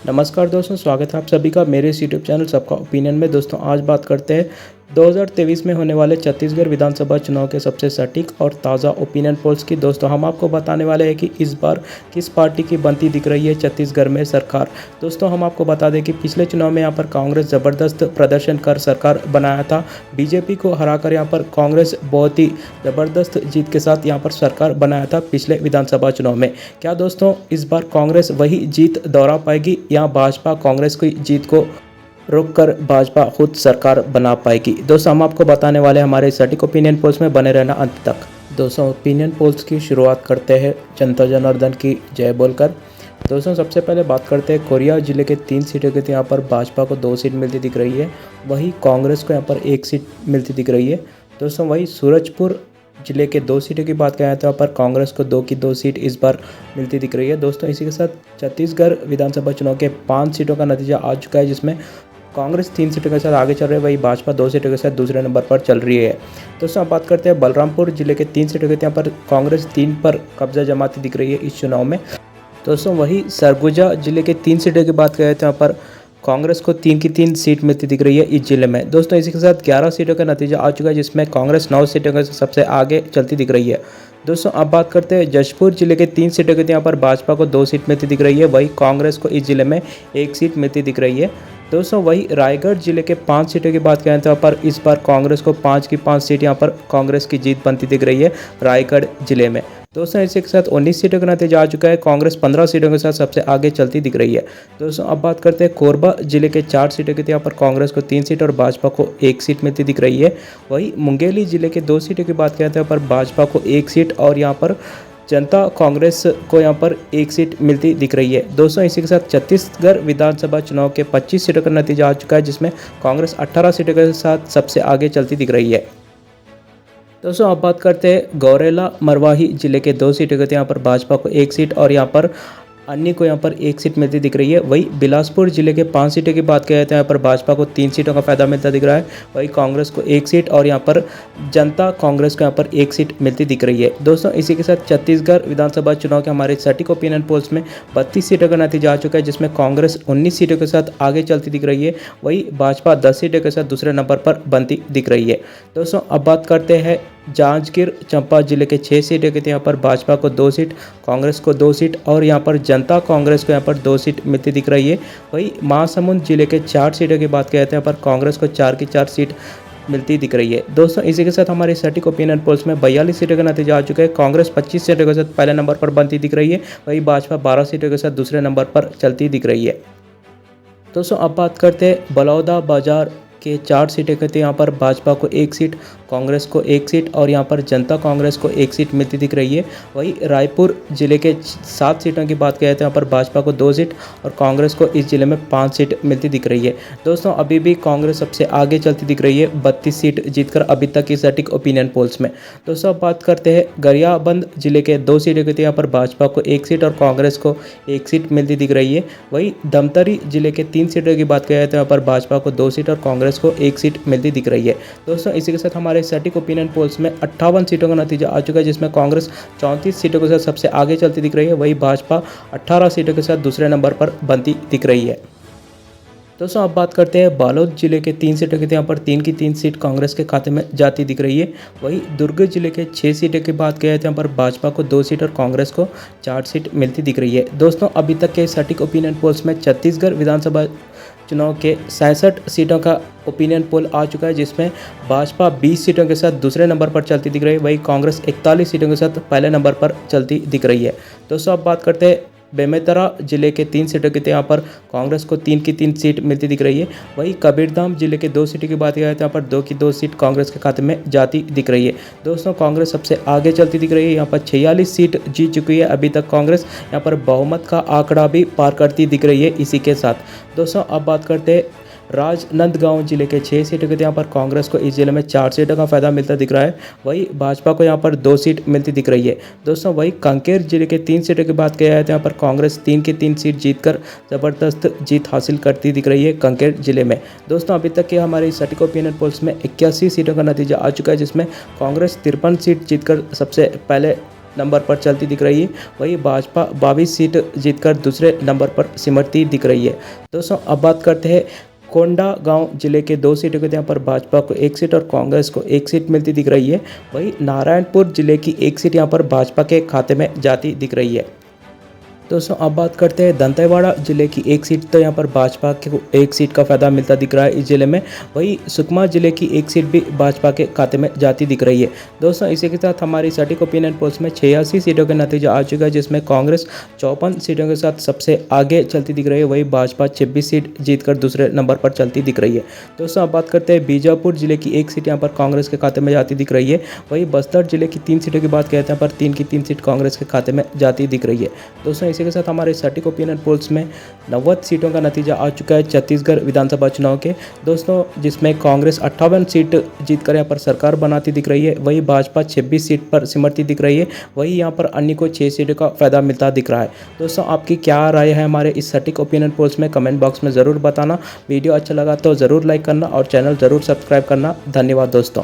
नमस्कार दोस्तों, स्वागत है आप सभी का मेरे इस यूट्यूब चैनल सबका ओपिनियन में। दोस्तों आज बात करते हैं 2023 में होने वाले छत्तीसगढ़ विधानसभा चुनाव के सबसे सटीक और ताज़ा ओपिनियन पोल्स की। दोस्तों हम आपको बताने वाले हैं कि इस बार किस पार्टी की बनती दिख रही है छत्तीसगढ़ में सरकार। दोस्तों हम आपको बता दें कि पिछले चुनाव में यहाँ पर कांग्रेस ज़बरदस्त प्रदर्शन कर सरकार बनाया था। बीजेपी को हराकर यहाँ पर कांग्रेस बहुत ही ज़बरदस्त जीत के साथ यहाँ पर सरकार बनाया था पिछले विधानसभा चुनाव में। क्या दोस्तों इस बार कांग्रेस वही जीत दोहरा पाएगी या भाजपा कांग्रेस की जीत को रोक कर भाजपा खुद सरकार बना पाएगी? दोस्तों हम आपको बताने वाले हमारे सटीक ओपिनियन पोल्स में बने रहना अंत तक। दोस्तों ओपिनियन पोल्स की शुरुआत करते हैं जनता जनार्दन की जय बोलकर। दोस्तों सबसे पहले बात करते हैं कोरिया जिले के 3 सीटों के, यहाँ पर भाजपा को 2 सीट मिलती दिख रही है, वही कांग्रेस को यहाँ पर 1 सीट मिलती दिख रही है। दोस्तों वही सूरजपुर जिले के 2 सीटों की बात करें तो यहाँ पर कांग्रेस को 2 की 2 सीट इस बार मिलती दिख रही है। दोस्तों इसी के साथ छत्तीसगढ़ विधानसभा चुनाव के 5 सीटों का नतीजा आ चुका है, जिसमें कांग्रेस 3 सीटों के साथ आगे चल रही है, वही भाजपा 2 सीटों के साथ दूसरे नंबर पर चल रही है। दोस्तों अब बात करते हैं बलरामपुर जिले के 3 सीटों के, यहाँ पर कांग्रेस 3 पर कब्जा जमाती दिख रही है इस चुनाव में। दोस्तों वही सरगुजा जिले के 3 सीटों की बात करें तो यहाँ पर कांग्रेस को 3 की 3 सीट मिलती दिख रही है इस जिले में। दोस्तों इसी के साथ 11 सीटों का नतीजा आ चुका है, जिसमें कांग्रेस 9 सीटों के सबसे आगे चलती दिख रही है। दोस्तों अब बात करते हैं जशपुर जिले के 3 सीटों के, यहाँ पर भाजपा को 2 सीट मिलती दिख रही है, वही कांग्रेस को इस जिले में 1 सीट मिलती दिख रही है। दोस्तों वही रायगढ़ जिले के 5 सीटों की बात करें तो यहाँ पर इस बार कांग्रेस को 5 की 5 सीट यहाँ पर कांग्रेस की जीत बनती दिख रही है रायगढ़ जिले में। दोस्तों इसी के साथ 19 सीटों का नतीजा आ चुका है, कांग्रेस 15 सीटों के साथ सबसे आगे चलती दिख रही है। दोस्तों अब बात करते हैं कोरबा जिले के 4 सीटों की, यहाँ पर कांग्रेस को 3 सीट और भाजपा को 1 सीट मिलती दिख रही है। वही मुंगेली जिले के 2 सीटों की बात करें तो यहाँ पर भाजपा को 1 सीट और यहाँ पर जनता कांग्रेस को यहाँ पर 1 सीट मिलती दिख रही है। दोस्तों इसी के साथ छत्तीसगढ़ विधानसभा चुनाव के 25 सीटों का नतीजा आ चुका है, जिसमें कांग्रेस 18 सीटों के साथ सबसे आगे चलती दिख रही है। दोस्तों अब बात करते हैं गौरेला मरवाही जिले के 2 सीटों के, यहाँ पर भाजपा को 1 सीट और यहाँ पर अन्य को यहाँ पर 1 सीट मिलती दिख रही है। वही बिलासपुर जिले के 5 सीटों की बात करें तो यहाँ पर भाजपा को 3 सीटों का फायदा मिलता दिख रहा है, वही कांग्रेस को 1 सीट और यहाँ पर जनता कांग्रेस को यहाँ पर 1 सीट मिलती दिख रही है। दोस्तों इसी के साथ छत्तीसगढ़ विधानसभा चुनाव के हमारे सटीक ओपिनियन पोल्स में 32 सीटों का नतीजा आ चुका है, जिसमें कांग्रेस 19 सीटों के साथ आगे चलती दिख रही है, वही भाजपा 10 सीटों के साथ दूसरे नंबर पर बनती दिख रही है। दोस्तों अब बात करते हैं जांजगीर चांपा जिले के 6 सीटें के, यहाँ पर भाजपा को 2 सीट, कांग्रेस को 2 सीट और यहाँ पर जनता कांग्रेस को यहाँ पर 2 सीट मिलती दिख रही है। वही महासमुंद जिले के 4 सीटों की बात करें तो यहाँ पर कांग्रेस को 4 की 4 सीट मिलती दिख रही है। दोस्तों इसी के साथ हमारे सटीक ओपिनियन पोल्स में 42 सीटों का नतीजा आ चुका है, कांग्रेस 25 सीटों के साथ पहले नंबर पर बनती दिख रही है, वही भाजपा 12 सीटों के साथ दूसरे नंबर पर चलती दिख रही है। दोस्तों अब बात करते हैं बलौदा बाजार के 4 सीटें के, तो यहाँ पर भाजपा को 1 सीट, कांग्रेस को 1 सीट और यहाँ पर जनता कांग्रेस को 1 सीट मिलती दिख रही है। वही रायपुर जिले के 7 सीटों की बात करें तो यहाँ पर भाजपा को 2 सीट और कांग्रेस को इस जिले में 5 सीट मिलती दिख रही है। दोस्तों अभी भी कांग्रेस सबसे आगे चलती दिख रही है 32 सीट जीतकर अभी तक की सटीक ओपिनियन पोल्स में। दोस्तों अब बात करते हैं गरियाबंद जिले के 2 सीटों के, यहाँ पर भाजपा को 1 सीट और कांग्रेस को 1 सीट मिलती दिख रही है। वही धमतरी जिले के 3 सीटों की बात करें तो यहाँ पर भाजपा को 2 सीट और कांग्रेस को 1 सीट मिलती दिख रही है। दोस्तों इसी के साथ हमारे सटीक ओपिनियन पोल्स में 58 सीटों का नतीजा आ चुका है, जिसमें कांग्रेस 34 सीटों के साथ सबसे आगे चलती दिख रही है, वही भाजपा 18 सीटों के साथ दूसरे नंबर पर बनती दिख रही है। दोस्तों अब बात करते हैं बालोद जिले के 3 सीटों की, यहाँ पर 3 की 3 सीट कांग्रेस के खाते में जाती दिख रही है। वही दुर्ग जिले के 6 सीटों की बात करें तो यहाँ पर भाजपा को 2 सीट और कांग्रेस को 4 सीट मिलती दिख रही है। दोस्तों अभी तक के सटीक ओपिनियन पोल्स में छत्तीसगढ़ विधानसभा चुनाव के 67 सीटों का ओपिनियन पोल आ चुका है, जिसमें भाजपा 20 सीटों के साथ दूसरे नंबर पर चलती दिख रही है, वही कांग्रेस 41 सीटों के साथ पहले नंबर पर चलती दिख रही है। दोस्तों अब बात करते हैं बेमेतरा जिले के 3 सीटों की, यहाँ पर कांग्रेस को 3 की 3 सीट मिलती दिख रही है। वही कबीरधाम जिले के 2 सीटों की बात करें तो यहाँ पर 2 की 2 सीट कांग्रेस के खाते में जाती दिख रही है। दोस्तों कांग्रेस सबसे आगे चलती दिख रही है, यहाँ पर 46 सीट जीत चुकी है अभी तक कांग्रेस, यहाँ पर बहुमत का आंकड़ा भी पार करती दिख रही है इसी के साथ। दोस्तों अब बात करते हैं राजनांदगांव जिले के 6 सीटों के, यहाँ पर कांग्रेस को इस जिले में 4 सीटों का फायदा मिलता दिख रहा है, वही भाजपा को यहाँ पर 2 सीट मिलती दिख रही है। दोस्तों वही कांकेर जिले के 3 सीटों की बात किया जाए तो यहाँ पर कांग्रेस 3 की 3 सीट जीतकर ज़बरदस्त जीत हासिल करती दिख रही है कांकेर जिले में। दोस्तों अभी तक के हमारे सटीक ओपिनियन पोल्स में 81 सीटों का नतीजा आ चुका है, जिसमें कांग्रेस 53 सीट जीतकर सबसे पहले नंबर पर चलती दिख रही है, वहीं भाजपा 22 सीट जीतकर दूसरे नंबर पर सिमरती दिख रही है। दोस्तों अब बात करते हैं कोंडागांव जिले के 2 सीटों के, यहाँ पर भाजपा को 1 सीट और कांग्रेस को 1 सीट मिलती दिख रही है। वहीं नारायणपुर जिले की 1 सीट यहाँ पर भाजपा के खाते में जाती दिख रही है। दोस्तों अब बात करते हैं दंतेवाड़ा जिले की 1 सीट, तो यहाँ पर भाजपा को 1 सीट का फायदा मिलता दिख रहा है इस जिले में। वहीं सुकमा जिले की 1 सीट भी भाजपा के खाते में जाती दिख रही है। दोस्तों इसी के साथ हमारी सटीक ओपिनियन पोल्स में 86 सीटों का नतीजा आ चुका है, जिसमें कांग्रेस 54 सीटों के साथ सबसे आगे चलती दिख रही है, वहीं भाजपा 26 सीट जीतकर दूसरे नंबर पर चलती दिख रही है। दोस्तों अब बात करते हैं बीजापुर जिले की 1 सीट यहाँ पर कांग्रेस के खाते में जाती दिख रही है। वहीं बस्तर जिले की 3 सीटों की बात कहते हैं पर 3 की 3 सीट कांग्रेस के खाते में जाती दिख रही है। दोस्तों इसी के साथ हमारे सटीक ओपिनियन पोल्स में 90 सीटों का नतीजा आ चुका है छत्तीसगढ़ विधानसभा चुनाव के, दोस्तों जिसमें कांग्रेस 58 सीट जीतकर यहाँ पर सरकार बनाती दिख रही है, वहीं भाजपा 26 सीट पर सिमरती दिख रही है, वहीं यहाँ पर अन्य को 6 सीटों का फायदा मिलता दिख रहा है। दोस्तों आपकी क्या राय है हमारे इस सटीक ओपिनियन पोल्स में, कमेंट बॉक्स में ज़रूर बताना। वीडियो अच्छा लगा तो ज़रूर लाइक करना और चैनल ज़रूर सब्सक्राइब करना। धन्यवाद दोस्तों।